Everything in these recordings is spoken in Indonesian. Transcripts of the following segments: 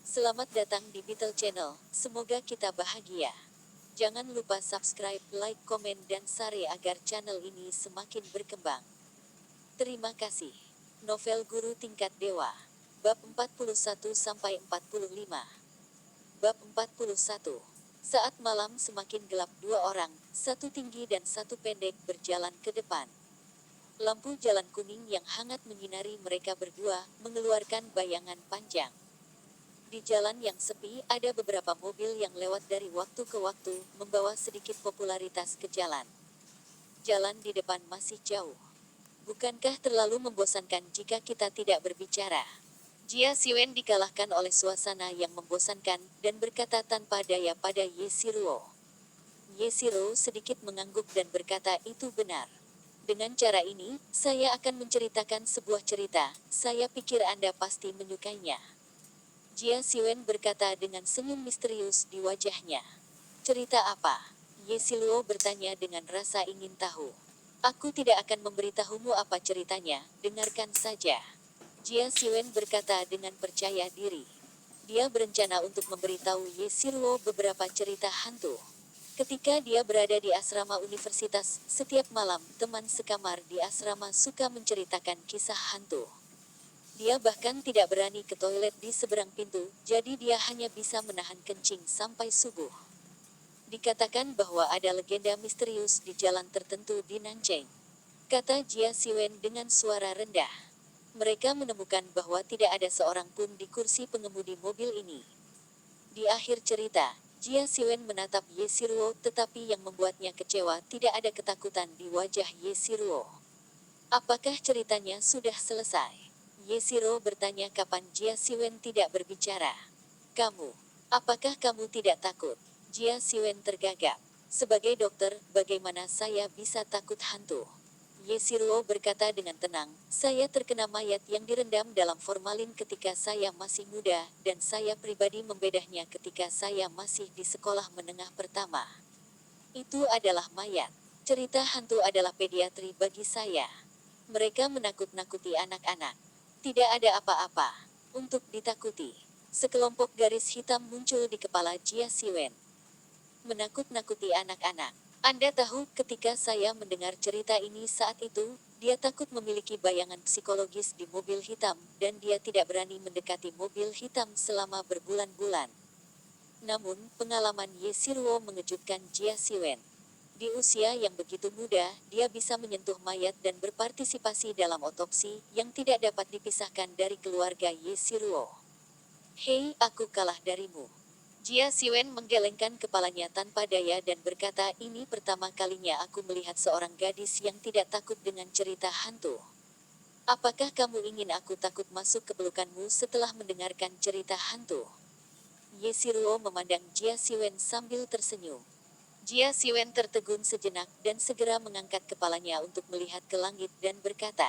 Selamat datang di Beetle Channel, semoga kita bahagia. Jangan lupa subscribe, like, komen, dan share agar channel ini semakin berkembang. Terima kasih. Novel Guru Tingkat Dewa. Bab 41-45. Bab 41. Saat malam semakin gelap, dua orang, satu tinggi dan satu pendek, berjalan ke depan. Lampu jalan kuning yang hangat menyinari mereka berdua, mengeluarkan bayangan panjang. Di jalan yang sepi, ada beberapa mobil yang lewat dari waktu ke waktu, membawa sedikit popularitas ke jalan. Jalan di depan masih jauh. Bukankah terlalu membosankan jika kita tidak berbicara? Jia Siwen dikalahkan oleh suasana yang membosankan, dan berkata tanpa daya pada Ye Siruo. Ye Siruo sedikit mengangguk dan berkata itu benar. Dengan cara ini, saya akan menceritakan sebuah cerita, saya pikir Anda pasti menyukainya. Jia Siwen berkata dengan senyum misterius di wajahnya. Cerita apa? Ye Siluo bertanya dengan rasa ingin tahu. Aku tidak akan memberitahumu apa ceritanya, dengarkan saja. Jia Siwen berkata dengan percaya diri. Dia berencana untuk memberitahu Ye Siluo beberapa cerita hantu. Ketika dia berada di asrama universitas, setiap malam, teman sekamar di asrama suka menceritakan kisah hantu. Dia bahkan tidak berani ke toilet di seberang pintu, jadi dia hanya bisa menahan kencing sampai subuh. Dikatakan bahwa ada legenda misterius di jalan tertentu di Nanjing. Kata Jia Siwen dengan suara rendah. Mereka menemukan bahwa tidak ada seorang pun di kursi pengemudi mobil ini. Di akhir cerita, Jia Siwen menatap Ye Siruo, tetapi yang membuatnya kecewa tidak ada ketakutan di wajah Ye Siruo. Apakah ceritanya sudah selesai? Ye Siruo bertanya kapan Jia Siwen tidak berbicara. Kamu, apakah kamu tidak takut? Jia Siwen tergagap. Sebagai dokter, bagaimana saya bisa takut hantu? Ye Siruo berkata dengan tenang, saya terkena mayat yang direndam dalam formalin ketika saya masih muda, dan saya pribadi membedahnya ketika saya masih di sekolah menengah pertama. Itu adalah mayat. Cerita hantu adalah pediatri bagi saya. Mereka menakut-nakuti anak-anak. Tidak ada apa-apa untuk ditakuti. Sekelompok garis hitam muncul di kepala Jia Siwen. Menakut-nakuti anak-anak. Anda tahu, ketika saya mendengar cerita ini saat itu, dia takut memiliki bayangan psikologis di mobil hitam, dan dia tidak berani mendekati mobil hitam selama berbulan-bulan. Namun, pengalaman Ye Siruo mengejutkan Jia Siwen. Di usia yang begitu muda, dia bisa menyentuh mayat dan berpartisipasi dalam otopsi, yang tidak dapat dipisahkan dari keluarga Ye Siruo. Hei, aku kalah darimu. Jia Siwen menggelengkan kepalanya tanpa daya dan berkata, ini pertama kalinya aku melihat seorang gadis yang tidak takut dengan cerita hantu. Apakah kamu ingin aku takut masuk ke pelukanmu setelah mendengarkan cerita hantu? Ye Siruo memandang Jia Siwen sambil tersenyum. Jia Siwen tertegun sejenak dan segera mengangkat kepalanya untuk melihat ke langit dan berkata,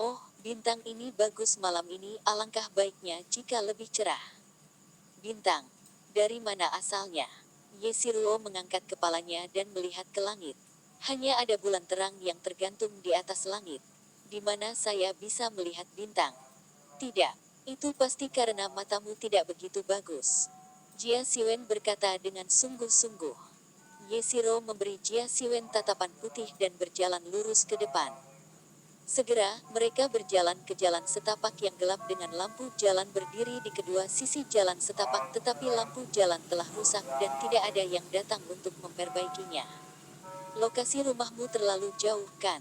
oh, bintang ini bagus malam ini, alangkah baiknya jika lebih cerah. Bintang? Dari mana asalnya? Ye Siruo mengangkat kepalanya dan melihat ke langit. Hanya ada bulan terang yang tergantung di atas langit. Di mana saya bisa melihat bintang? Tidak, itu pasti karena matamu tidak begitu bagus. Jia Siwen berkata dengan sungguh-sungguh. Ye Siruo memberi Jia Siwen tatapan putih dan berjalan lurus ke depan. Segera, mereka berjalan ke jalan setapak yang gelap dengan lampu jalan berdiri di kedua sisi jalan setapak, tetapi lampu jalan telah rusak dan tidak ada yang datang untuk memperbaikinya. Lokasi rumahmu terlalu jauh, kan?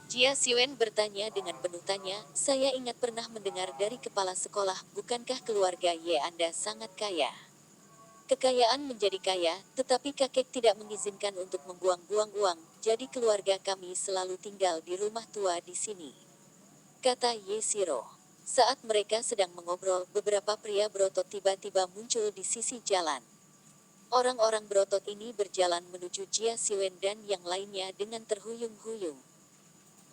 Jia Siwen bertanya dengan penuh tanya, saya ingat pernah mendengar dari kepala sekolah, bukankah keluarga Ye Anda sangat kaya? Kekayaan menjadi kaya, tetapi kakek tidak mengizinkan untuk membuang-buang uang, jadi keluarga kami selalu tinggal di rumah tua di sini. Kata Ye Siro. Saat mereka sedang mengobrol, beberapa pria berotot tiba-tiba muncul di sisi jalan. Orang-orang berotot ini berjalan menuju Jia Siwen dan yang lainnya dengan terhuyung-huyung.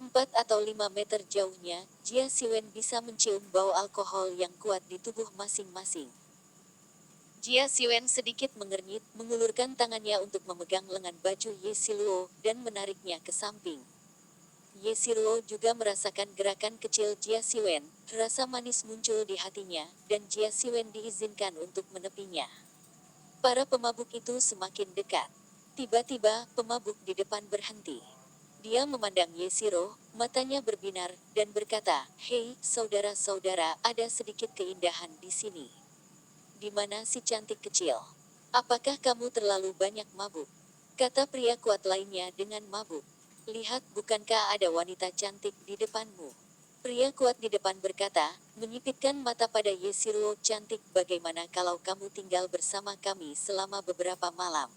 4 atau 5 meter jauhnya, Jia Siwen bisa mencium bau alkohol yang kuat di tubuh masing-masing. Jia Siwen sedikit mengernyit, mengulurkan tangannya untuk memegang lengan baju Ye Siluo, dan menariknya ke samping. Yeshiro juga merasakan gerakan kecil Jia Siwen, rasa manis muncul di hatinya, dan Jia Siwen diizinkan untuk menepinya. Para pemabuk itu semakin dekat. Tiba-tiba, pemabuk di depan berhenti. Dia memandang Yeshiro, matanya berbinar, dan berkata, "Hei, saudara-saudara, ada sedikit keindahan di sini. Di mana si cantik kecil? Apakah kamu terlalu banyak mabuk?" Kata pria kuat lainnya dengan mabuk. "Lihat, bukankah ada wanita cantik di depanmu?" Pria kuat di depan berkata, menyipitkan mata pada Yeshiro, "Cantik, bagaimana kalau kamu tinggal bersama kami selama beberapa malam?"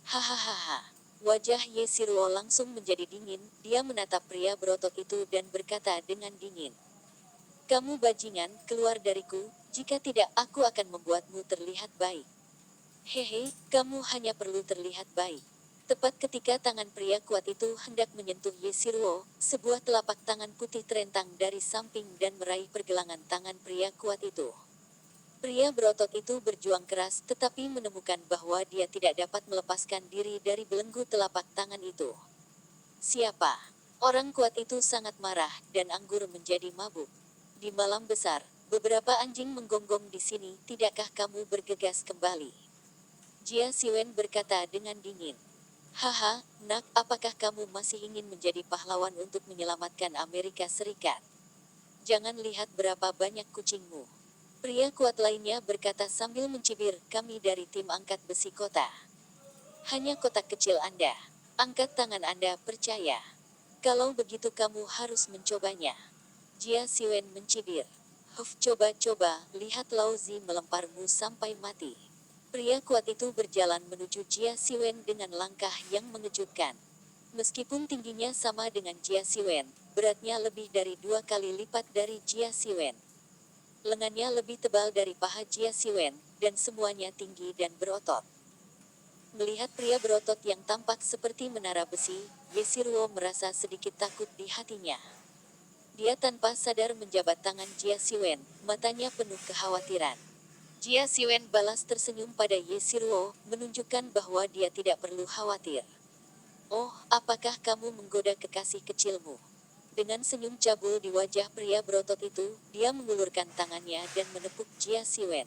Hahaha. Wajah Yeshiro langsung menjadi dingin, dia menatap pria berotot itu dan berkata dengan dingin, "Kamu bajingan, keluar dariku, jika tidak aku akan membuatmu terlihat baik." "Hehe, kamu hanya perlu terlihat baik." Tepat ketika tangan pria kuat itu hendak menyentuh Yeshiro, sebuah telapak tangan putih terentang dari samping dan meraih pergelangan tangan pria kuat itu. Pria berotot itu berjuang keras tetapi menemukan bahwa dia tidak dapat melepaskan diri dari belenggu telapak tangan itu. "Siapa?" Orang kuat itu sangat marah, dan anggur menjadi mabuk. "Di malam besar, beberapa anjing menggonggong di sini, tidakkah kamu bergegas kembali?" Jia Siwen berkata dengan dingin. "Haha, nak, apakah kamu masih ingin menjadi pahlawan untuk menyelamatkan Amerika Serikat? Jangan lihat berapa banyak kucingmu." Pria kuat lainnya berkata sambil mencibir, "Kami dari tim angkat besi kota. Hanya kotak kecil Anda. Angkat tangan Anda, percaya. Kalau begitu kamu harus mencobanya." Jia Siwen mencibir. "Huf, coba-coba, lihat Lauzi melemparmu sampai mati." Pria kuat itu berjalan menuju Jia Siwen dengan langkah yang mengejutkan. Meskipun tingginya sama dengan Jia Siwen, beratnya lebih dari 2 kali lipat dari Jia Siwen. Lengannya lebih tebal dari paha Jia Siwen, dan semuanya tinggi dan berotot. Melihat pria berotot yang tampak seperti menara besi, Yeshiro merasa sedikit takut di hatinya. Dia tanpa sadar menjabat tangan Jia Siwen, matanya penuh kekhawatiran. Jia Siwen balas tersenyum pada Yeshiro, menunjukkan bahwa dia tidak perlu khawatir. "Oh, apakah kamu menggoda kekasih kecilmu?" Dengan senyum cabul di wajah pria berotot itu, dia mengulurkan tangannya dan menepuk Jia Siwen.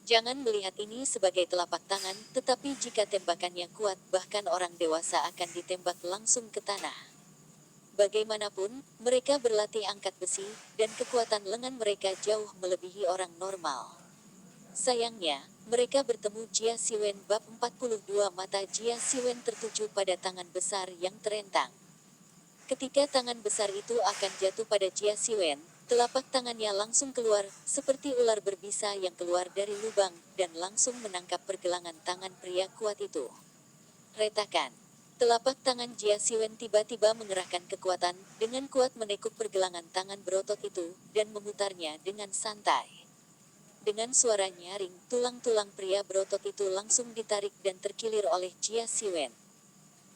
"Jangan melihat ini sebagai telapak tangan, tetapi jika tembakannya kuat, bahkan orang dewasa akan ditembak langsung ke tanah. Bagaimanapun, mereka berlatih angkat besi, dan kekuatan lengan mereka jauh melebihi orang normal. Sayangnya, mereka bertemu." Jia Siwen bab 42. Mata Jia Siwen tertuju pada tangan besar yang terentang. Ketika tangan besar itu akan jatuh pada Jia Siwen, telapak tangannya langsung keluar, seperti ular berbisa yang keluar dari lubang, dan langsung menangkap pergelangan tangan pria kuat itu. Retakan. Telapak tangan Jia Siwen tiba-tiba mengerahkan kekuatan, dengan kuat menekuk pergelangan tangan berotot itu, dan memutarnya dengan santai. Dengan suara nyaring, tulang-tulang pria berotot itu langsung ditarik dan terkilir oleh Jia Siwen.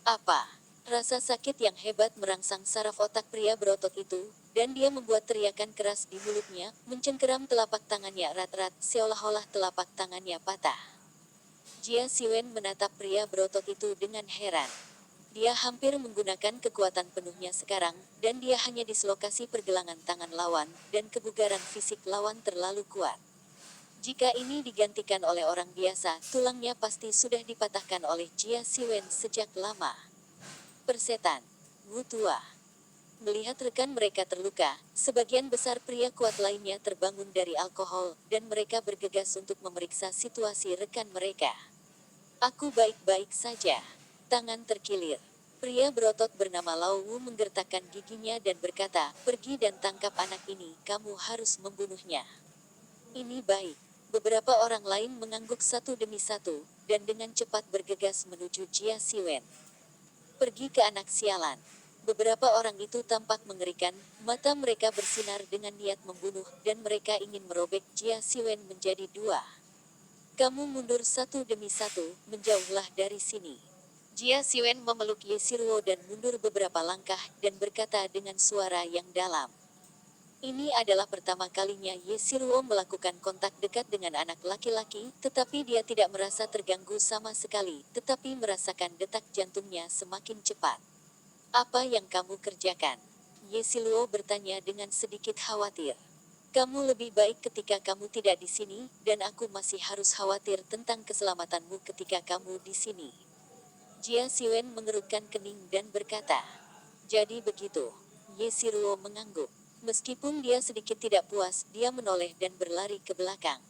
"Apa?" Rasa sakit yang hebat merangsang saraf otak pria berotot itu, dan dia membuat teriakan keras di mulutnya, mencengkeram telapak tangannya erat-erat, seolah-olah telapak tangannya patah. Jia Siwen menatap pria berotot itu dengan heran. Dia hampir menggunakan kekuatan penuhnya sekarang, dan dia hanya dislokasi pergelangan tangan lawan, dan kebugaran fisik lawan terlalu kuat. Jika ini digantikan oleh orang biasa, tulangnya pasti sudah dipatahkan oleh Jia Siwen sejak lama. Persetan. Wu tua. Melihat rekan mereka terluka, sebagian besar pria kuat lainnya terbangun dari alkohol, dan mereka bergegas untuk memeriksa situasi rekan mereka. "Aku baik-baik saja." Tangan terkilir. Pria berotot bernama Lau Wu menggertakkan giginya dan berkata, "Pergi dan tangkap anak ini, kamu harus membunuhnya." "Ini baik." Beberapa orang lain mengangguk satu demi satu, dan dengan cepat bergegas menuju Jia Siwen. "Pergi ke anak sialan." Beberapa orang itu tampak mengerikan, mata mereka bersinar dengan niat membunuh, dan mereka ingin merobek Jia Siwen menjadi dua. "Kamu mundur satu demi satu, menjauhlah dari sini." Jia Siwen memeluk Yeshiro dan mundur beberapa langkah, dan berkata dengan suara yang dalam. Ini adalah pertama kalinya Yeshiro melakukan kontak dekat dengan anak laki-laki, tetapi dia tidak merasa terganggu sama sekali, tetapi merasakan detak jantungnya semakin cepat. Apa yang kamu kerjakan? Ye Siluo bertanya dengan sedikit khawatir. Kamu lebih baik ketika kamu tidak di sini, dan aku masih harus khawatir tentang keselamatanmu ketika kamu di sini. Jia Siwen mengerutkan kening dan berkata, jadi begitu. Ye Siluo mengangguk. Meskipun dia sedikit tidak puas, dia menoleh dan berlari ke belakang.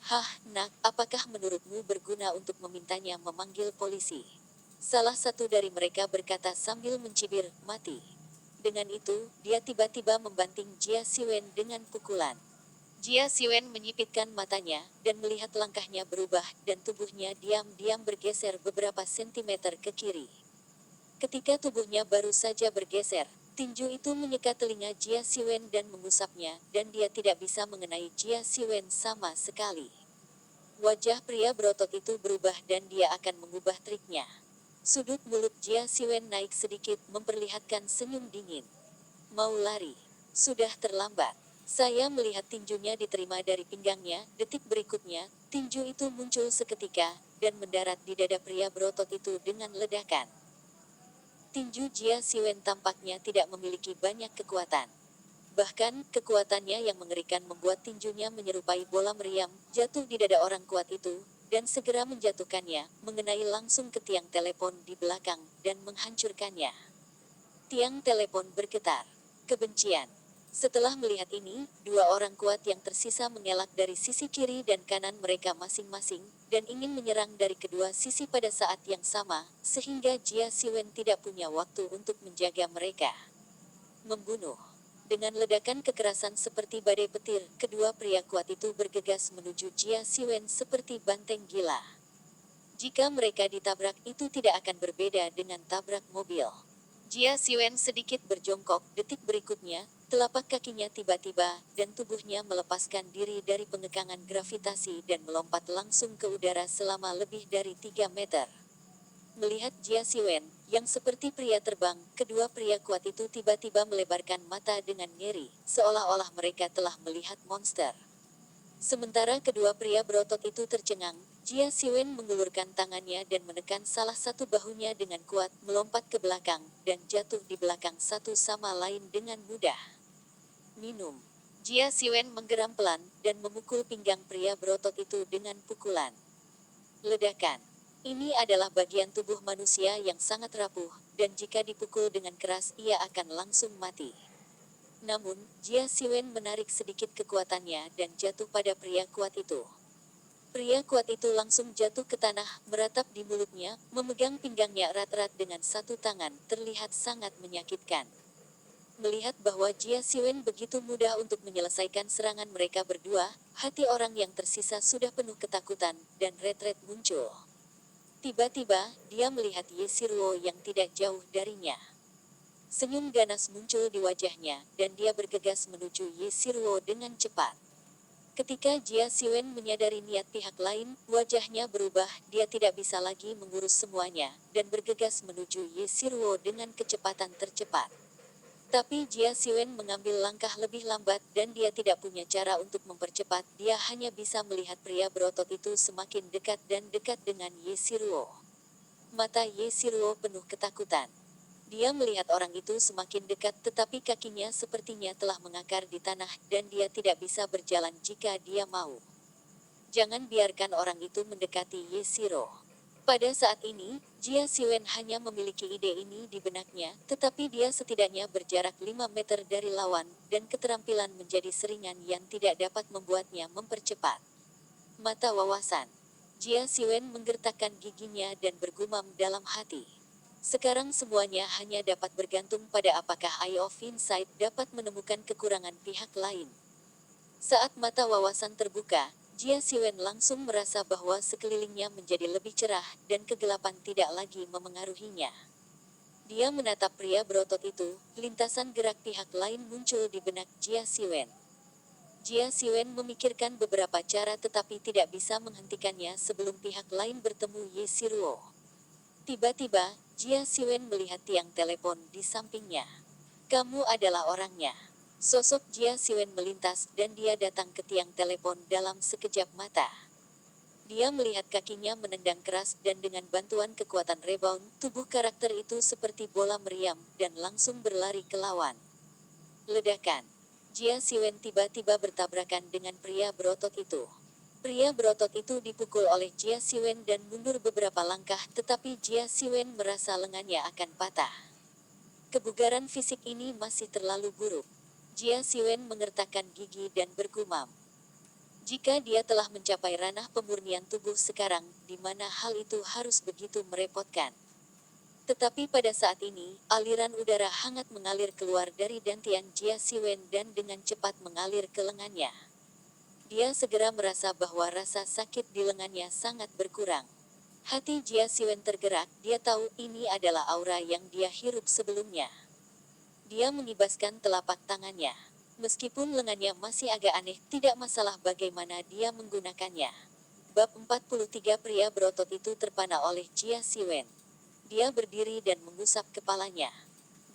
Hah, nak, apakah menurutmu berguna untuk memintanya memanggil polisi? Salah satu dari mereka berkata sambil mencibir, mati. Dengan itu, dia tiba-tiba membanting Jia Siwen dengan pukulan. Jia Siwen menyipitkan matanya, dan melihat langkahnya berubah, dan tubuhnya diam-diam bergeser beberapa sentimeter ke kiri. Ketika tubuhnya baru saja bergeser, tinju itu menyekat telinga Jia Siwen dan mengusapnya, dan dia tidak bisa mengenai Jia Siwen sama sekali. Wajah pria berotot itu berubah dan dia akan mengubah triknya. Sudut mulut Jia Siwen naik sedikit, memperlihatkan senyum dingin. Mau lari? Sudah terlambat. Saya melihat tinjunya diterima dari pinggangnya. Detik berikutnya, tinju itu muncul seketika, dan mendarat di dada pria berotot itu dengan ledakan. Tinju Jia Siwen tampaknya tidak memiliki banyak kekuatan. Bahkan, kekuatannya yang mengerikan membuat tinjunya menyerupai bola meriam, jatuh di dada orang kuat itu, dan segera menjatuhkannya, mengenai langsung ke tiang telepon di belakang, dan menghancurkannya. Tiang telepon bergetar. Kebencian. Setelah melihat ini, dua orang kuat yang tersisa mengelak dari sisi kiri dan kanan mereka masing-masing, dan ingin menyerang dari kedua sisi pada saat yang sama, sehingga Jia Siwen tidak punya waktu untuk menjaga mereka. Membunuh. Dengan ledakan kekerasan seperti badai petir, kedua pria kuat itu bergegas menuju Jia Siwen seperti banteng gila. Jika mereka ditabrak, itu tidak akan berbeda dengan tabrak mobil. Jia Siwen sedikit berjongkok, detik berikutnya, telapak kakinya tiba-tiba, dan tubuhnya melepaskan diri dari pengekangan gravitasi dan melompat langsung ke udara selama lebih dari 3 meter. Melihat Jia Siwen, yang seperti pria terbang, kedua pria kuat itu tiba-tiba melebarkan mata dengan ngeri, seolah-olah mereka telah melihat monster. Sementara kedua pria berotot itu tercengang, Jia Siwen mengulurkan tangannya dan menekan salah satu bahunya dengan kuat, melompat ke belakang, dan jatuh di belakang satu sama lain dengan mudah. Minum. Jia Siwen menggeram pelan, dan memukul pinggang pria berotot itu dengan pukulan. Ledakan. Ini adalah bagian tubuh manusia yang sangat rapuh, dan jika dipukul dengan keras ia akan langsung mati. Namun, Jia Siwen menarik sedikit kekuatannya dan jatuh pada pria kuat itu. Pria kuat itu langsung jatuh ke tanah, meratap di mulutnya, memegang pinggangnya erat-erat dengan satu tangan, terlihat sangat menyakitkan. Melihat bahwa Jia Siwen begitu mudah untuk menyelesaikan serangan mereka berdua, hati orang yang tersisa sudah penuh ketakutan, dan retret muncul. Tiba-tiba, dia melihat Ye Siruo yang tidak jauh darinya. Senyum ganas muncul di wajahnya, dan dia bergegas menuju Ye Siruo dengan cepat. Ketika Jia Siwen menyadari niat pihak lain, wajahnya berubah, dia tidak bisa lagi mengurus semuanya, dan bergegas menuju Ye Siruo dengan kecepatan tercepat. Tapi Jia Siwen mengambil langkah lebih lambat, dan dia tidak punya cara untuk mempercepat, dia hanya bisa melihat pria berotot itu semakin dekat dan dekat dengan Ye Siruo. Mata Ye Siruo penuh ketakutan. Dia melihat orang itu semakin dekat, tetapi kakinya sepertinya telah mengakar di tanah, dan dia tidak bisa berjalan jika dia mau. Jangan biarkan orang itu mendekati Ye Siruo. Pada saat ini, Jia Siwen hanya memiliki ide ini di benaknya, tetapi dia setidaknya berjarak 5 meter dari lawan, dan keterampilan menjadi seringan yang tidak dapat membuatnya mempercepat. Mata wawasan. Jia Siwen menggertakkan giginya dan bergumam dalam hati. Sekarang semuanya hanya dapat bergantung pada apakah Eye of Insight dapat menemukan kekurangan pihak lain. Saat mata wawasan terbuka, Jia Siwen langsung merasa bahwa sekelilingnya menjadi lebih cerah, dan kegelapan tidak lagi memengaruhinya. Dia menatap pria berotot itu, lintasan gerak pihak lain muncul di benak Jia Siwen. Jia Siwen memikirkan beberapa cara tetapi tidak bisa menghentikannya sebelum pihak lain bertemu Ye Siruo. Tiba-tiba, Jia Siwen melihat tiang telepon di sampingnya. Kamu adalah orangnya. Sosok Jia Siwen melintas dan dia datang ke tiang telepon dalam sekejap mata. Dia melihat kakinya menendang keras dan dengan bantuan kekuatan rebound, tubuh karakter itu seperti bola meriam dan langsung berlari ke lawan. Ledakan. Jia Siwen tiba-tiba bertabrakan dengan pria berotot itu. Pria berotot itu dipukul oleh Jia Siwen dan mundur beberapa langkah, tetapi Jia Siwen merasa lengannya akan patah. Kebugaran fisik ini masih terlalu buruk. Jia Siwen mengertakkan gigi dan bergumam. Jika dia telah mencapai ranah pemurnian tubuh sekarang, di mana hal itu harus begitu merepotkan. Tetapi pada saat ini, aliran udara hangat mengalir keluar dari dantian Jia Siwen dan dengan cepat mengalir ke lengannya. Dia segera merasa bahwa rasa sakit di lengannya sangat berkurang. Hati Jia Siwen tergerak, dia tahu ini adalah aura yang dia hirup sebelumnya. Dia mengibaskan telapak tangannya. Meskipun lengannya masih agak aneh, tidak masalah bagaimana dia menggunakannya. Bab 43 Pria berotot itu terpana oleh Jia Siwen. Dia berdiri dan mengusap kepalanya.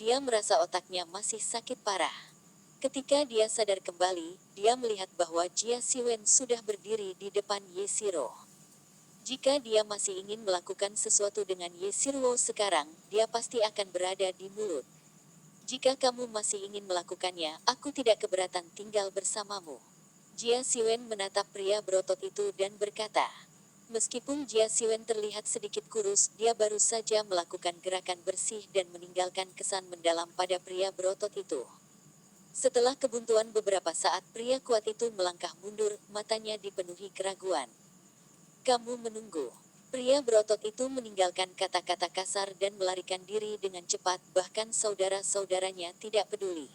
Dia merasa otaknya masih sakit parah. Ketika dia sadar kembali, dia melihat bahwa Jia Siwen sudah berdiri di depan Yeshiro. Jika dia masih ingin melakukan sesuatu dengan Yeshiro sekarang, dia pasti akan berada di mulut. Jika kamu masih ingin melakukannya, aku tidak keberatan tinggal bersamamu. Jia Siwen menatap pria berotot itu dan berkata. Meskipun Jia Siwen terlihat sedikit kurus, dia baru saja melakukan gerakan bersih dan meninggalkan kesan mendalam pada pria berotot itu. Setelah kebuntuan beberapa saat, pria kuat itu melangkah mundur, matanya dipenuhi keraguan. Kamu menunggu. Pria berotot itu meninggalkan kata-kata kasar dan melarikan diri dengan cepat, bahkan saudara-saudaranya tidak peduli.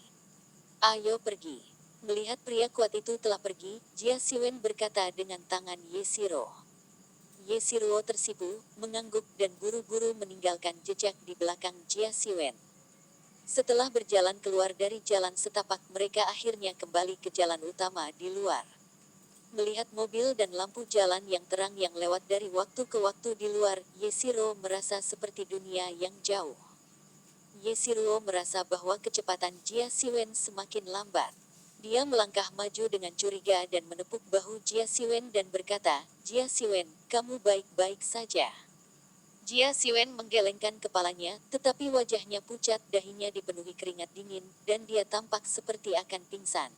Ayo pergi. Melihat pria kuat itu telah pergi, Jia Siwen berkata dengan tangan Yeshiro. Yeshiro tersipu, mengangguk dan buru-buru meninggalkan jejak di belakang Jia Siwen. Setelah berjalan keluar dari jalan setapak, mereka akhirnya kembali ke jalan utama di luar. Melihat mobil dan lampu jalan yang terang yang lewat dari waktu ke waktu di luar, Yeshiro merasa seperti dunia yang jauh. Yeshiro merasa bahwa kecepatan Jia Siwen semakin lambat. Dia melangkah maju dengan curiga dan menepuk bahu Jia Siwen dan berkata, Jia Siwen, kamu baik-baik saja. Jia Siwen menggelengkan kepalanya, tetapi wajahnya pucat, dahinya dipenuhi keringat dingin, dan dia tampak seperti akan pingsan.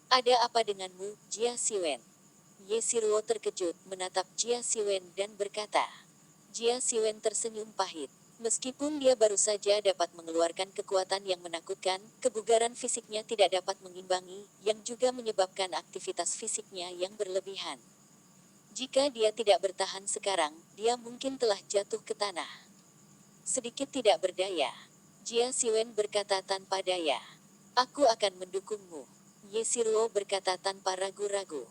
Ada apa denganmu, Jia Siwen? Yeshiro terkejut, menatap Jia Siwen dan berkata. Jia Siwen tersenyum pahit. Meskipun dia baru saja dapat mengeluarkan kekuatan yang menakutkan, kebugaran fisiknya tidak dapat mengimbangi, yang juga menyebabkan aktivitas fisiknya yang berlebihan. Jika dia tidak bertahan sekarang, dia mungkin telah jatuh ke tanah. Sedikit tidak berdaya. Jia Siwen berkata tanpa daya. Aku akan mendukungmu. Yeshiro berkata tanpa ragu-ragu.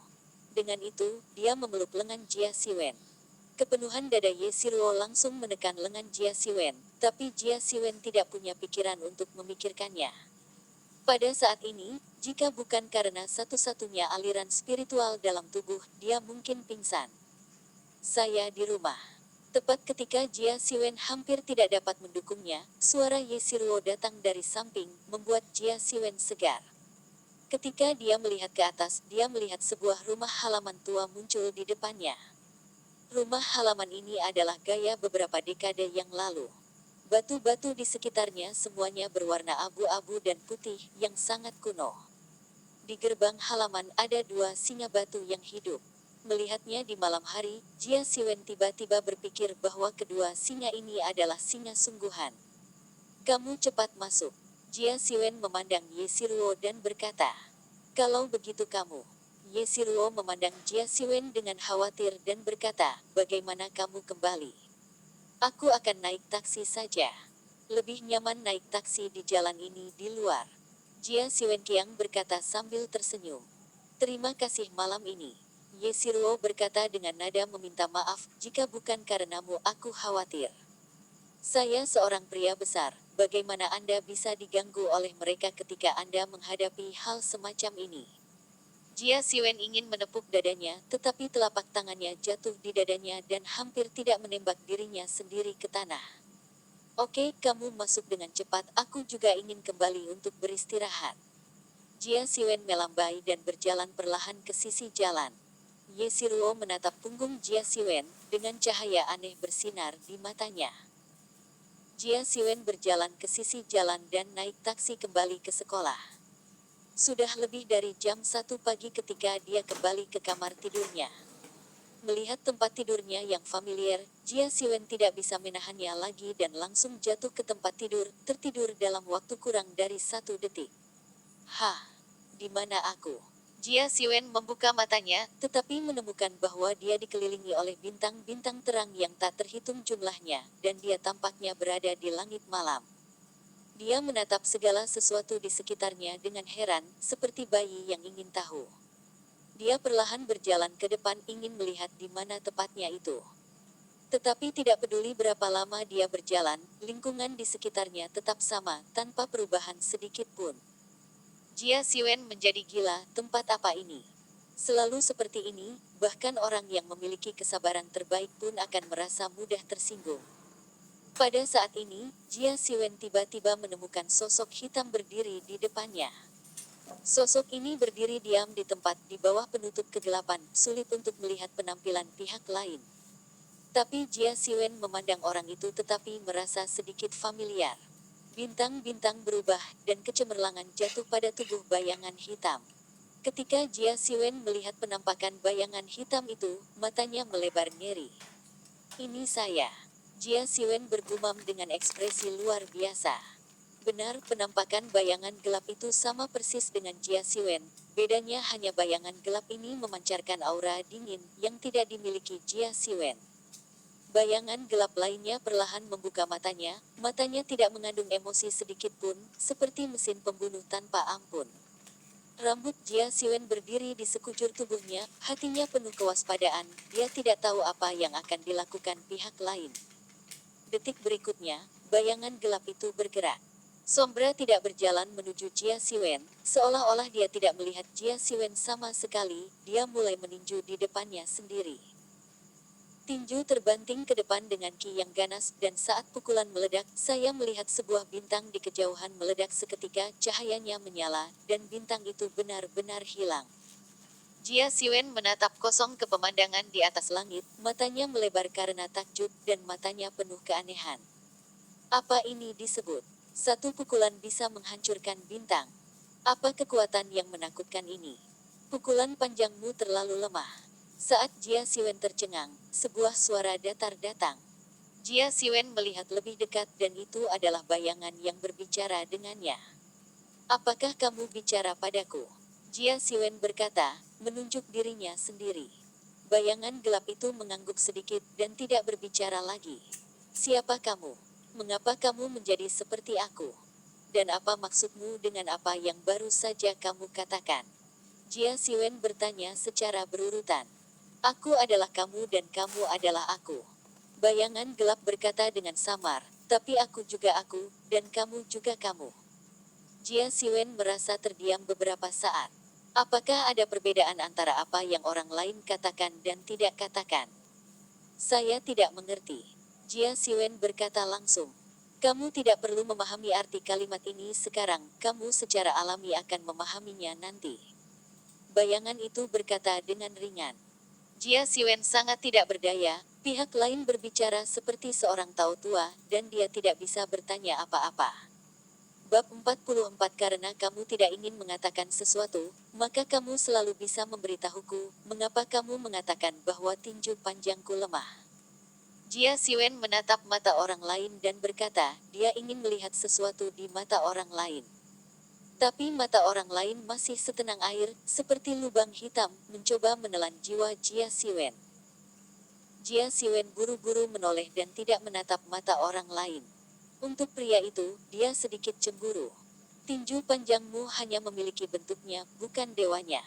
Dengan itu, dia memeluk lengan Jia Siwen. Kepenuhan dada Yeshiro langsung menekan lengan Jia Siwen, tapi Jia Siwen tidak punya pikiran untuk memikirkannya. Pada saat ini, jika bukan karena satu-satunya aliran spiritual dalam tubuh, dia mungkin pingsan. Saya di rumah. Tepat ketika Jia Siwen hampir tidak dapat mendukungnya, suara Yeshiro datang dari samping, membuat Jia Siwen segar. Ketika dia melihat ke atas, dia melihat sebuah rumah halaman tua muncul di depannya. Rumah halaman ini adalah gaya beberapa dekade yang lalu. Batu-batu di sekitarnya semuanya berwarna abu-abu dan putih, yang sangat kuno. Di gerbang halaman ada dua singa batu yang hidup. Melihatnya di malam hari, Jia Siwen tiba-tiba berpikir bahwa kedua singa ini adalah singa sungguhan. Kamu cepat masuk. Jia Siwen memandang Yeshiro dan berkata. Kalau begitu kamu. Yeshiro memandang Jia Siwen dengan khawatir dan berkata, bagaimana kamu kembali? Aku akan naik taksi saja. Lebih nyaman naik taksi di jalan ini di luar. Jia Siwen Kiang berkata sambil tersenyum. Terima kasih malam ini. Yeshiro berkata dengan nada meminta maaf, jika bukan karenamu aku khawatir. Saya seorang pria besar, bagaimana Anda bisa diganggu oleh mereka ketika Anda menghadapi hal semacam ini? Jia Siwen ingin menepuk dadanya, tetapi telapak tangannya jatuh di dadanya dan hampir tidak menembak dirinya sendiri ke tanah. Oke, kamu masuk dengan cepat, aku juga ingin kembali untuk beristirahat. Jia Siwen melambai dan berjalan perlahan ke sisi jalan. Ye Siruo menatap punggung Jia Siwen, dengan cahaya aneh bersinar di matanya. Jia Siwen berjalan ke sisi jalan dan naik taksi kembali ke sekolah. Sudah lebih dari jam 1 pagi ketika dia kembali ke kamar tidurnya. Melihat tempat tidurnya yang familiar, Jia Siwen tidak bisa menahannya lagi dan langsung jatuh ke tempat tidur, tertidur dalam waktu kurang dari 1 detik. Hah, di mana aku? Jia Siwen membuka matanya, tetapi menemukan bahwa dia dikelilingi oleh bintang-bintang terang yang tak terhitung jumlahnya, dan dia tampaknya berada di langit malam. Dia menatap segala sesuatu di sekitarnya dengan heran, seperti bayi yang ingin tahu. Dia perlahan berjalan ke depan ingin melihat di mana tepatnya itu. Tetapi tidak peduli berapa lama dia berjalan, lingkungan di sekitarnya tetap sama, tanpa perubahan sedikit pun. Jia Siwen menjadi gila, tempat apa ini? Selalu seperti ini, bahkan orang yang memiliki kesabaran terbaik pun akan merasa mudah tersinggung. Pada saat ini, Jia Siwen tiba-tiba menemukan sosok hitam berdiri di depannya. Sosok ini berdiri diam di tempat di bawah penutup kegelapan, sulit untuk melihat penampilan pihak lain. Tapi Jia Siwen memandang orang itu tetapi merasa sedikit familiar. Bintang-bintang berubah, dan kecemerlangan jatuh pada tubuh bayangan hitam. Ketika Jia Siwen melihat penampakan bayangan hitam itu, matanya melebar ngeri. Ini saya. Jia Siwen bergumam dengan ekspresi luar biasa. Benar, penampakan bayangan gelap itu sama persis dengan Jia Siwen. Bedanya hanya bayangan gelap ini memancarkan aura dingin, yang tidak dimiliki Jia Siwen. Bayangan gelap lainnya perlahan membuka matanya tidak mengandung emosi sedikit pun, seperti mesin pembunuh tanpa ampun. Rambut Jia Siwen berdiri di sekujur tubuhnya, hatinya penuh kewaspadaan, dia tidak tahu apa yang akan dilakukan pihak lain. Detik berikutnya, bayangan gelap itu bergerak. Sombra tidak berjalan menuju Jia Siwen, seolah-olah dia tidak melihat Jia Siwen sama sekali, dia mulai meninju di depannya sendiri. Tinju terbanting ke depan dengan ki yang ganas dan saat pukulan meledak, saya melihat sebuah bintang di kejauhan meledak seketika, cahayanya menyala, dan bintang itu benar-benar hilang. Jia Siwen menatap kosong ke pemandangan di atas langit, matanya melebar karena takjub dan matanya penuh keanehan. Apa ini disebut? Satu pukulan bisa menghancurkan bintang. Apa kekuatan yang menakutkan ini? Pukulan panjangmu terlalu lemah. Saat Jia Siwen tercengang, sebuah suara datar datang. Jia Siwen melihat lebih dekat dan itu adalah bayangan yang berbicara dengannya. Apakah kamu bicara padaku? Jia Siwen berkata, menunjuk dirinya sendiri. Bayangan gelap itu mengangguk sedikit dan tidak berbicara lagi. Siapa kamu? Mengapa kamu menjadi seperti aku? Dan apa maksudmu dengan apa yang baru saja kamu katakan? Jia Siwen bertanya secara berurutan. Aku adalah kamu dan kamu adalah aku. Bayangan gelap berkata dengan samar, tapi aku juga aku, dan kamu juga kamu. Jia Siwen merasa terdiam beberapa saat. Apakah ada perbedaan antara apa yang orang lain katakan dan tidak katakan? Saya tidak mengerti. Jia Siwen berkata langsung. Kamu tidak perlu memahami arti kalimat ini sekarang, kamu secara alami akan memahaminya nanti. Bayangan itu berkata dengan ringan. Jia Siwen sangat tidak berdaya, pihak lain berbicara seperti seorang tahu tua, dan dia tidak bisa bertanya apa-apa. Bab 44. Karena kamu tidak ingin mengatakan sesuatu, maka kamu selalu bisa memberitahuku, mengapa kamu mengatakan bahwa tinju panjangku lemah. Jia Siwen menatap mata orang lain dan berkata, dia ingin melihat sesuatu di mata orang lain. Tapi mata orang lain masih setenang air, seperti lubang hitam, mencoba menelan jiwa Jia Siwen. Jia Siwen buru-buru menoleh dan tidak menatap mata orang lain. Untuk pria itu, dia sedikit cemburu. Tinju panjangmu hanya memiliki bentuknya, bukan dewanya.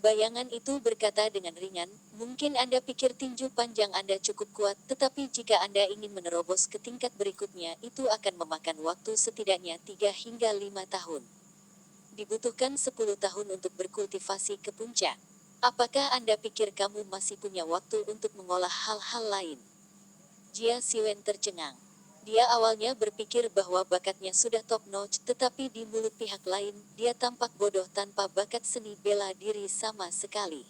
Bayangan itu berkata dengan ringan, mungkin Anda pikir tinju panjang Anda cukup kuat, tetapi jika Anda ingin menerobos ke tingkat berikutnya, itu akan memakan waktu setidaknya 3 hingga 5 tahun. Dibutuhkan 10 tahun untuk berkultivasi ke puncak. Apakah Anda pikir kamu masih punya waktu untuk mengolah hal-hal lain? Jia Siwen tercengang. Dia awalnya berpikir bahwa bakatnya sudah top notch, tetapi di mulut pihak lain, dia tampak bodoh tanpa bakat seni bela diri sama sekali.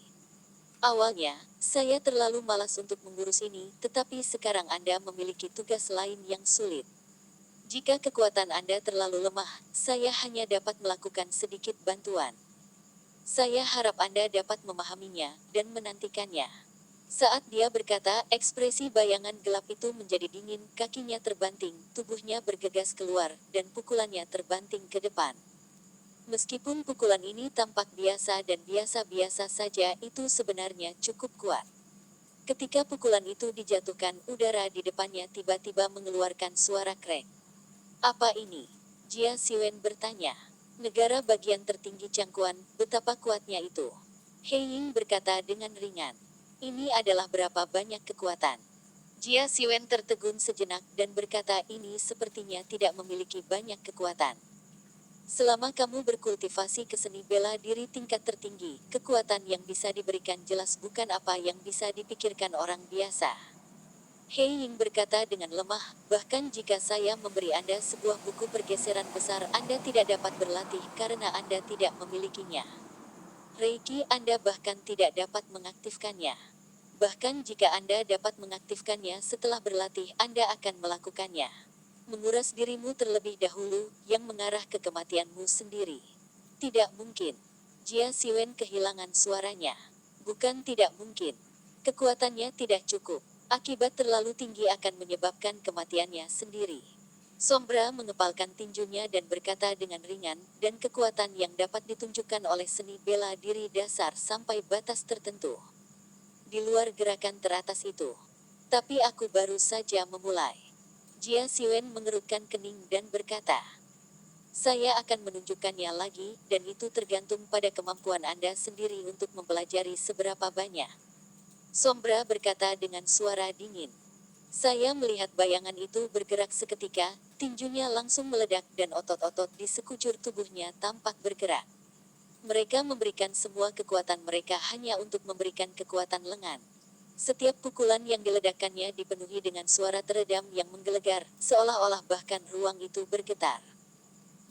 Awalnya, saya terlalu malas untuk mengurus ini, tetapi sekarang Anda memiliki tugas lain yang sulit. Jika kekuatan Anda terlalu lemah, saya hanya dapat melakukan sedikit bantuan. Saya harap Anda dapat memahaminya dan menantikannya. Saat dia berkata, ekspresi bayangan gelap itu menjadi dingin, kakinya terbanting, tubuhnya bergegas keluar, dan pukulannya terbanting ke depan. Meskipun pukulan ini tampak biasa dan biasa-biasa saja, itu sebenarnya cukup kuat. Ketika pukulan itu dijatuhkan, udara di depannya tiba-tiba mengeluarkan suara krek. Apa ini? Jia Siwen bertanya. Negara bagian tertinggi Cangkuan, betapa kuatnya itu? He Ying berkata dengan ringan. Ini adalah berapa banyak kekuatan. Jia Siwen tertegun sejenak dan berkata ini sepertinya tidak memiliki banyak kekuatan. Selama kamu berkultivasi ke seni bela diri tingkat tertinggi, kekuatan yang bisa diberikan jelas bukan apa yang bisa dipikirkan orang biasa. He Ying berkata dengan lemah, bahkan jika saya memberi Anda sebuah buku pergeseran besar, Anda tidak dapat berlatih karena Anda tidak memilikinya. Reiki Anda bahkan tidak dapat mengaktifkannya. Bahkan jika Anda dapat mengaktifkannya setelah berlatih, Anda akan melakukannya. Menguras dirimu terlebih dahulu, yang mengarah ke kematianmu sendiri. Tidak mungkin. Jia Siwen kehilangan suaranya. Bukan tidak mungkin. Kekuatannya tidak cukup. Akibat terlalu tinggi akan menyebabkan kematiannya sendiri. Sombra mengepalkan tinjunya dan berkata dengan ringan, dan kekuatan yang dapat ditunjukkan oleh seni bela diri dasar sampai batas tertentu. Di luar gerakan teratas itu. Tapi aku baru saja memulai. Jia Siwen mengerutkan kening dan berkata, saya akan menunjukkannya lagi, dan itu tergantung pada kemampuan Anda sendiri untuk mempelajari seberapa banyak. Sombra berkata dengan suara dingin. Saya melihat bayangan itu bergerak seketika, tinjunya langsung meledak dan otot-otot di sekujur tubuhnya tampak bergerak. Mereka memberikan semua kekuatan mereka hanya untuk memberikan kekuatan lengan. Setiap pukulan yang diledakkannya dipenuhi dengan suara teredam yang menggelegar, seolah-olah bahkan ruang itu bergetar.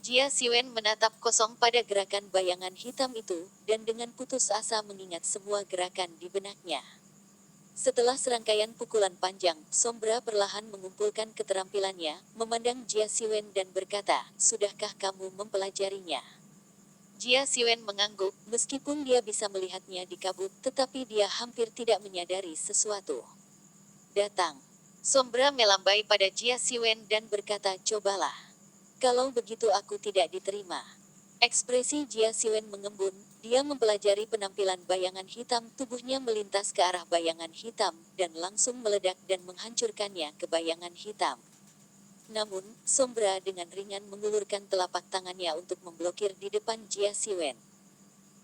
Jia Siwen menatap kosong pada gerakan bayangan hitam itu, dan dengan putus asa mengingat semua gerakan di benaknya. Setelah serangkaian pukulan panjang, Sombra perlahan mengumpulkan keterampilannya, memandang Jia Siwen dan berkata, sudahkah kamu mempelajarinya? Jia Siwen mengangguk, meskipun dia bisa melihatnya di kabut, tetapi dia hampir tidak menyadari sesuatu. Datang. Sombra melambai pada Jia Siwen dan berkata, cobalah. Kalau begitu aku tidak diterima. Ekspresi Jia Siwen mengembun, dia mempelajari penampilan bayangan hitam, tubuhnya melintas ke arah bayangan hitam, dan langsung meledak dan menghancurkannya ke bayangan hitam. Namun, Sombra dengan ringan mengulurkan telapak tangannya untuk memblokir di depan Jia Siwen.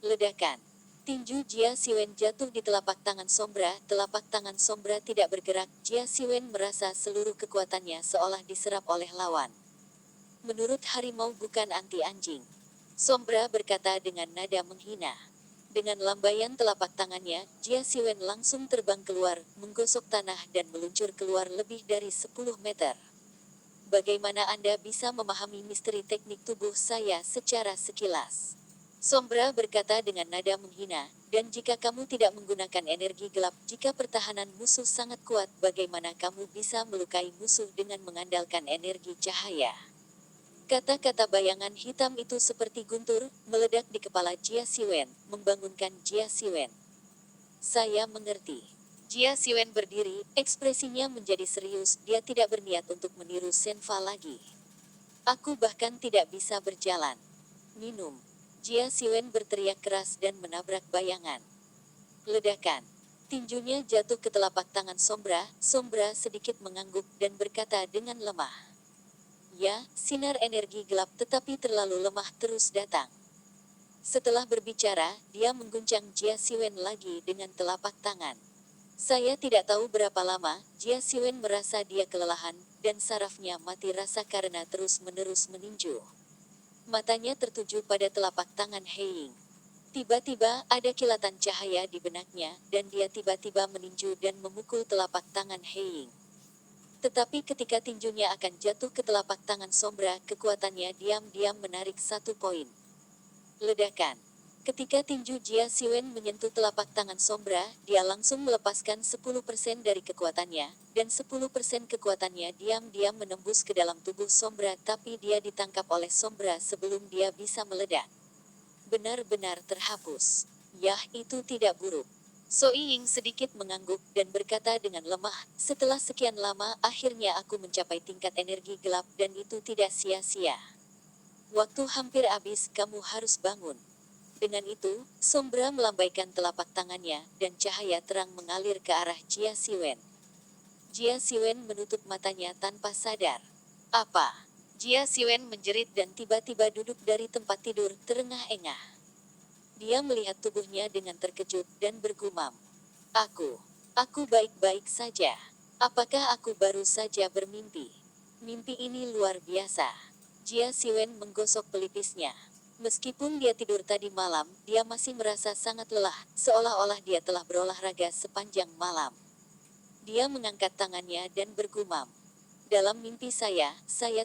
Ledakan. Tinju Jia Siwen jatuh di telapak tangan Sombra, telapak tangan Sombra tidak bergerak, Jia Siwen merasa seluruh kekuatannya seolah diserap oleh lawan. Menurut harimau bukan anti anjing. Sombra berkata dengan nada menghina. Dengan lambaian telapak tangannya, Jia Siwen langsung terbang keluar, menggosok tanah dan meluncur keluar lebih dari 10 meter. Bagaimana Anda bisa memahami misteri teknik tubuh saya secara sekilas? Sombra berkata dengan nada menghina, dan jika kamu tidak menggunakan energi gelap, jika pertahanan musuh sangat kuat, bagaimana kamu bisa melukai musuh dengan mengandalkan energi cahaya? Kata-kata bayangan hitam itu seperti guntur, meledak di kepala Jia Siwen, membangunkan Jia Siwen. Saya mengerti. Jia Siwen berdiri, ekspresinya menjadi serius, dia tidak berniat untuk meniru Senfa lagi. Aku bahkan tidak bisa berjalan. Minum. Jia Siwen berteriak keras dan menabrak bayangan. Ledakan. Tinjunya jatuh ke telapak tangan Sombra, Sombra sedikit mengangguk dan berkata dengan lemah. Ya, sinar energi gelap tetapi terlalu lemah terus datang. Setelah berbicara, dia mengguncang Jia Siwen lagi dengan telapak tangan. Saya tidak tahu berapa lama, Jia Siwen merasa dia kelelahan, dan sarafnya mati rasa karena terus-menerus meninju. Matanya tertuju pada telapak tangan He Ying. Tiba-tiba ada kilatan cahaya di benaknya, dan dia tiba-tiba meninju dan memukul telapak tangan He Ying. Tetapi ketika tinjunya akan jatuh ke telapak tangan Sombra, kekuatannya diam-diam menarik 1 poin. Ledakan. Ketika tinju Jia Siwen menyentuh telapak tangan Sombra, dia langsung melepaskan 10% dari kekuatannya, dan 10% kekuatannya diam-diam menembus ke dalam tubuh Sombra, tapi dia ditangkap oleh Sombra sebelum dia bisa meledak. Benar-benar terhapus. Yah, itu tidak buruk. So Ying sedikit mengangguk dan berkata dengan lemah, setelah sekian lama akhirnya aku mencapai tingkat energi gelap dan itu tidak sia-sia. Waktu hampir habis, kamu harus bangun. Dengan itu, Sombra melambaikan telapak tangannya, dan cahaya terang mengalir ke arah Jia Siwen. Jia Siwen menutup matanya tanpa sadar. Apa? Jia Siwen menjerit dan tiba-tiba duduk dari tempat tidur terengah-engah. Dia melihat tubuhnya dengan terkejut dan bergumam. Aku baik-baik saja. Apakah aku baru saja bermimpi? Mimpi ini luar biasa. Jia Siwen menggosok pelipisnya. Meskipun dia tidur tadi malam, dia masih merasa sangat lelah, seolah-olah dia telah berolahraga sepanjang malam. Dia mengangkat tangannya dan bergumam. Dalam mimpi saya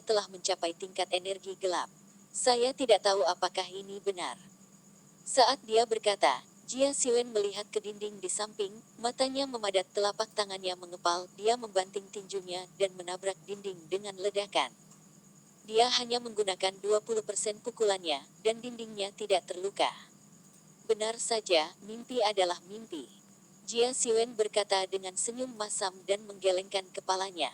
telah mencapai tingkat energi gelap. Saya tidak tahu apakah ini benar. Saat dia berkata, Jia Siwen melihat ke dinding di samping, matanya memadat, telapak tangannya mengepal, dia membanting tinjunya dan menabrak dinding dengan ledakan. Dia hanya menggunakan 20% pukulannya, dan dindingnya tidak terluka. Benar saja, mimpi adalah mimpi. Jia Siwen berkata dengan senyum masam dan menggelengkan kepalanya.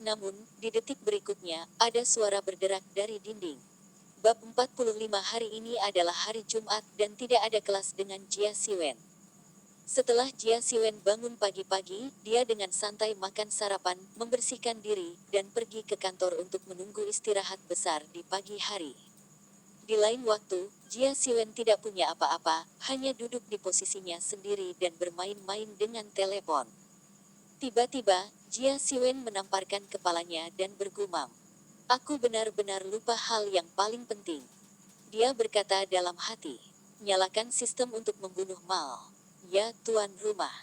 Namun, di detik berikutnya, ada suara berderak dari dinding. Bab 45. Hari ini adalah hari Jumat dan tidak ada kelas dengan Jia Siwen. Setelah Jia Siwen bangun pagi-pagi, dia dengan santai makan sarapan, membersihkan diri, dan pergi ke kantor untuk menunggu istirahat besar di pagi hari. Di lain waktu, Jia Siwen tidak punya apa-apa, hanya duduk di posisinya sendiri dan bermain-main dengan telepon. Tiba-tiba, Jia Siwen menamparkan kepalanya dan bergumam. Aku benar-benar lupa hal yang paling penting. Dia berkata dalam hati. Nyalakan sistem untuk membunuh Mal. Ya, tuan rumah.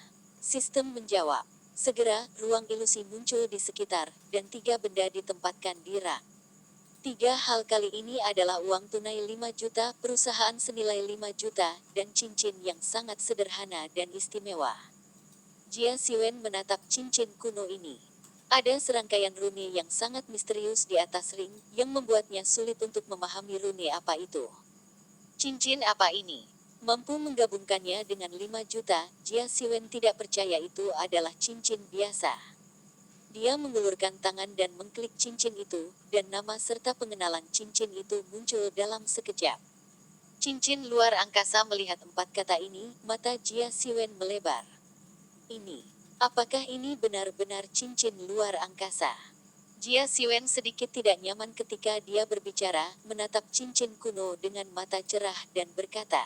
Sistem menjawab. Segera, ruang ilusi muncul di sekitar, dan 3 benda ditempatkan di rak. 3 hal kali ini adalah uang tunai 5 juta, perusahaan senilai 5 juta, dan cincin yang sangat sederhana dan istimewa. Jia Siwen menatap cincin kuno ini. Ada serangkaian rune yang sangat misterius di atas ring, yang membuatnya sulit untuk memahami rune apa itu. Cincin apa ini? Mampu menggabungkannya dengan 5 juta, Jia Siwen tidak percaya itu adalah cincin biasa. Dia mengulurkan tangan dan mengklik cincin itu, dan nama serta pengenalan cincin itu muncul dalam sekejap. Cincin luar angkasa. Melihat 4 kata ini, mata Jia Siwen melebar. Apakah ini benar-benar cincin luar angkasa? Jia Siwen sedikit tidak nyaman ketika dia berbicara, menatap cincin kuno dengan mata cerah dan berkata,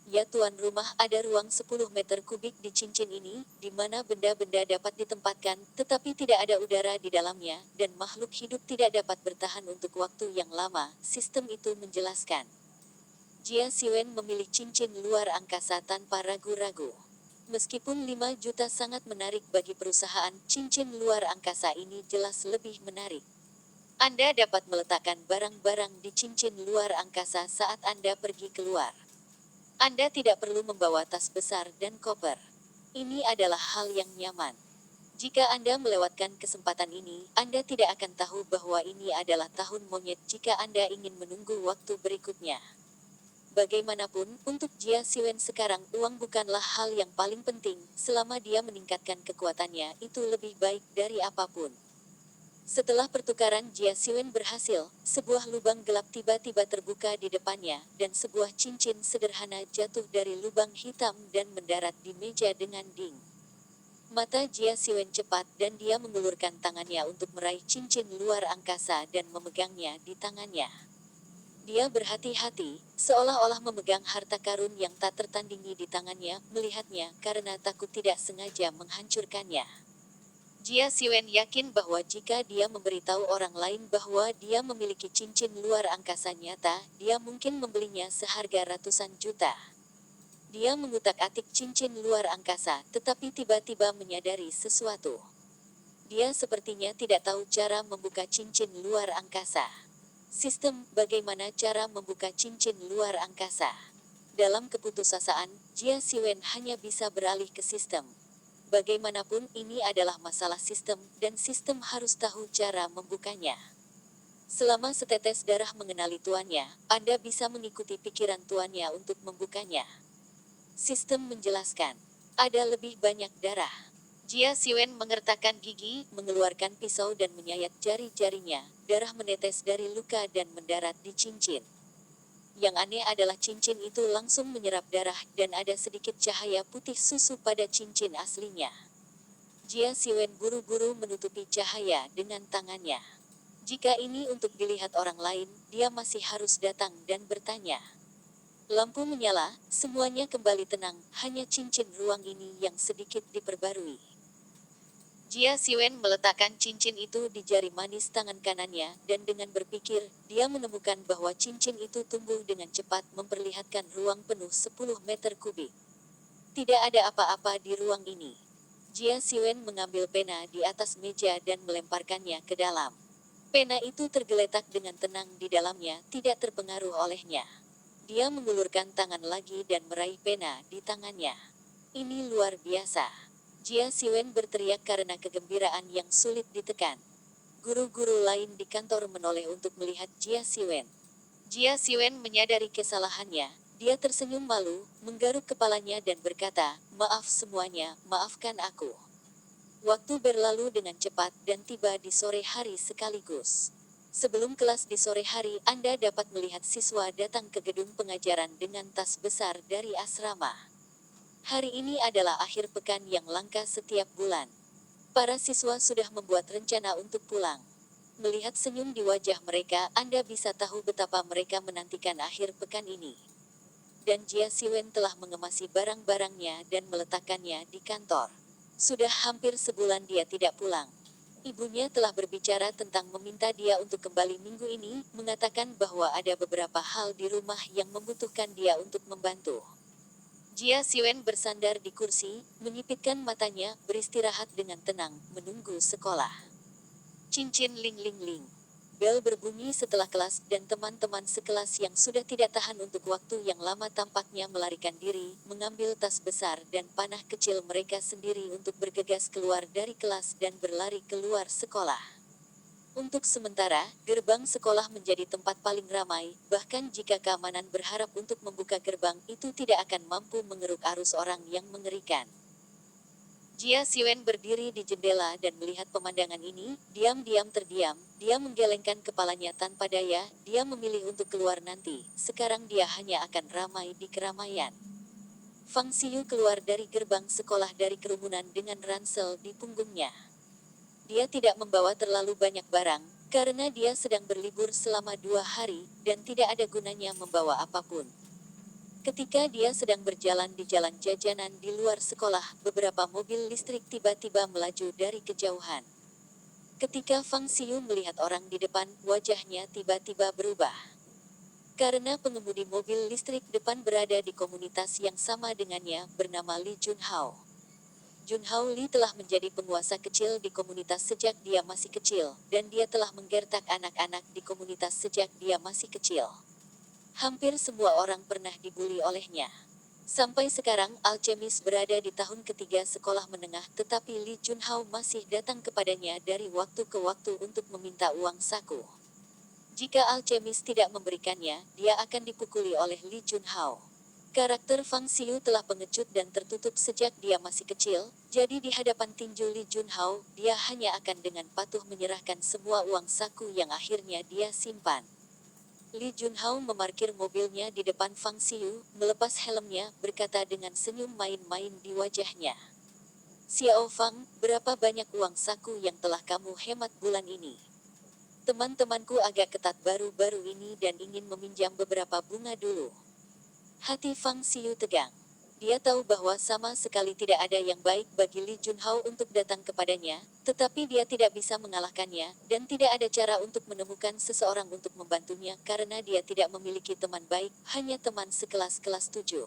ya tuan rumah, ada ruang 10 meter kubik di cincin ini, di mana benda-benda dapat ditempatkan, tetapi tidak ada udara di dalamnya, dan makhluk hidup tidak dapat bertahan untuk waktu yang lama, sistem itu menjelaskan. Jia Siwen memilih cincin luar angkasa tanpa ragu-ragu. Meskipun 5 juta sangat menarik bagi perusahaan, cincin luar angkasa ini jelas lebih menarik. Anda dapat meletakkan barang-barang di cincin luar angkasa saat Anda pergi keluar. Anda tidak perlu membawa tas besar dan koper. Ini adalah hal yang nyaman. Jika Anda melewatkan kesempatan ini, Anda tidak akan tahu bahwa ini adalah tahun monyet jika Anda ingin menunggu waktu berikutnya. Bagaimanapun, untuk Jia Siwen sekarang uang bukanlah hal yang paling penting, selama dia meningkatkan kekuatannya itu lebih baik dari apapun. Setelah pertukaran Jia Siwen berhasil, sebuah lubang gelap tiba-tiba terbuka di depannya, dan sebuah cincin sederhana jatuh dari lubang hitam dan mendarat di meja dengan ding. Mata Jia Siwen cepat dan dia mengulurkan tangannya untuk meraih cincin luar angkasa dan memegangnya di tangannya. Dia berhati-hati, seolah-olah memegang harta karun yang tak tertandingi di tangannya, melihatnya karena takut tidak sengaja menghancurkannya. Jia Siwen yakin bahwa jika dia memberitahu orang lain bahwa dia memiliki cincin luar angkasa nyata, dia mungkin membelinya seharga ratusan juta. Dia mengutak-atik cincin luar angkasa, tetapi tiba-tiba menyadari sesuatu. Dia sepertinya tidak tahu cara membuka cincin luar angkasa. Sistem, bagaimana cara membuka cincin luar angkasa? Dalam keputusasaan, Jia Siwen hanya bisa beralih ke sistem. Bagaimanapun ini adalah masalah sistem, dan sistem harus tahu cara membukanya. Selama setetes darah mengenali tuannya, Anda bisa mengikuti pikiran tuannya untuk membukanya. Sistem menjelaskan, ada lebih banyak darah. Jia Siwen mengertakkan gigi, mengeluarkan pisau dan menyayat jari-jarinya. Darah menetes dari luka dan mendarat di cincin. Yang aneh adalah cincin itu langsung menyerap darah dan ada sedikit cahaya putih susu pada cincin aslinya. Jia Siwen buru-buru menutupi cahaya dengan tangannya. Jika ini untuk dilihat orang lain, dia masih harus datang dan bertanya. Lampu menyala, semuanya kembali tenang, hanya cincin ruang ini yang sedikit diperbarui. Jia Siwen meletakkan cincin itu di jari manis tangan kanannya, dan dengan berpikir, dia menemukan bahwa cincin itu tumbuh dengan cepat memperlihatkan ruang penuh 10 meter kubik. Tidak ada apa-apa di ruang ini. Jia Siwen mengambil pena di atas meja dan melemparkannya ke dalam. Pena itu tergeletak dengan tenang di dalamnya, tidak terpengaruh olehnya. Dia mengulurkan tangan lagi dan meraih pena di tangannya. Ini luar biasa. Jia Siwen berteriak karena kegembiraan yang sulit ditekan. Guru-guru lain di kantor menoleh untuk melihat Jia Siwen. Jia Siwen menyadari kesalahannya. Dia tersenyum malu, menggaruk kepalanya dan berkata, "Maaf semuanya, maafkan aku." Waktu berlalu dengan cepat dan tiba di sore hari sekaligus. Sebelum kelas di sore hari, Anda dapat melihat siswa datang ke gedung pengajaran dengan tas besar dari asrama. Hari ini adalah akhir pekan yang langka setiap bulan. Para siswa sudah membuat rencana untuk pulang. Melihat senyum di wajah mereka, Anda bisa tahu betapa mereka menantikan akhir pekan ini. Dan Jia Siwen telah mengemasi barang-barangnya dan meletakkannya di kantor. Sudah hampir sebulan dia tidak pulang. Ibunya telah berbicara tentang meminta dia untuk kembali minggu ini, mengatakan bahwa ada beberapa hal di rumah yang membutuhkan dia untuk membantu. Jia Siwen bersandar di kursi, menyipitkan matanya, beristirahat dengan tenang, menunggu sekolah. Cincin ling ling ling. Bel berbunyi setelah kelas dan teman-teman sekelas yang sudah tidak tahan untuk waktu yang lama tampaknya melarikan diri, mengambil tas besar dan panah kecil mereka sendiri untuk bergegas keluar dari kelas dan berlari keluar sekolah. Untuk sementara, gerbang sekolah menjadi tempat paling ramai, bahkan jika keamanan berharap untuk membuka gerbang itu tidak akan mampu mengeruk arus orang yang mengerikan. Jia Siwen berdiri di jendela dan melihat pemandangan ini, diam-diam terdiam, dia menggelengkan kepalanya tanpa daya, dia memilih untuk keluar nanti, sekarang dia hanya akan ramai di keramaian. Fang Xiyu keluar dari gerbang sekolah dari kerumunan dengan ransel di punggungnya. Dia tidak membawa terlalu banyak barang, karena dia sedang berlibur selama 2 hari, dan tidak ada gunanya membawa apapun. Ketika dia sedang berjalan di jalan jajanan di luar sekolah, beberapa mobil listrik tiba-tiba melaju dari kejauhan. Ketika Fang Xiyu melihat orang di depan, wajahnya tiba-tiba berubah. Karena pengemudi mobil listrik depan berada di komunitas yang sama dengannya, bernama Li Junhao. Junhao Li telah menjadi penguasa kecil di komunitas sejak dia masih kecil, dan dia telah menggertak anak-anak di komunitas sejak dia masih kecil. Hampir semua orang pernah dibuli olehnya. Sampai sekarang, alkemis berada di tahun ketiga sekolah menengah, tetapi Li Junhao masih datang kepadanya dari waktu ke waktu untuk meminta uang saku. Jika alkemis tidak memberikannya, dia akan dipukuli oleh Li Junhao. Karakter Fang Xiyu telah pengecut dan tertutup sejak dia masih kecil, jadi di hadapan tinju Li Junhao, dia hanya akan dengan patuh menyerahkan semua uang saku yang akhirnya dia simpan. Li Junhao memarkir mobilnya di depan Fang Xiyu, melepas helmnya, berkata dengan senyum main-main di wajahnya. "Xiao Fang, berapa banyak uang saku yang telah kamu hemat bulan ini?" "Teman-temanku agak ketat baru-baru ini dan ingin meminjam beberapa bunga dulu." Hati Fang Xiyu tegang. Dia tahu bahwa sama sekali tidak ada yang baik bagi Li Junhao untuk datang kepadanya, tetapi dia tidak bisa mengalahkannya, dan tidak ada cara untuk menemukan seseorang untuk membantunya karena dia tidak memiliki teman baik, hanya teman sekelas kelas 7.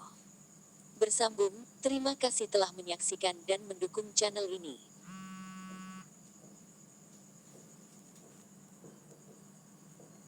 Bersambung, terima kasih telah menyaksikan dan mendukung channel ini.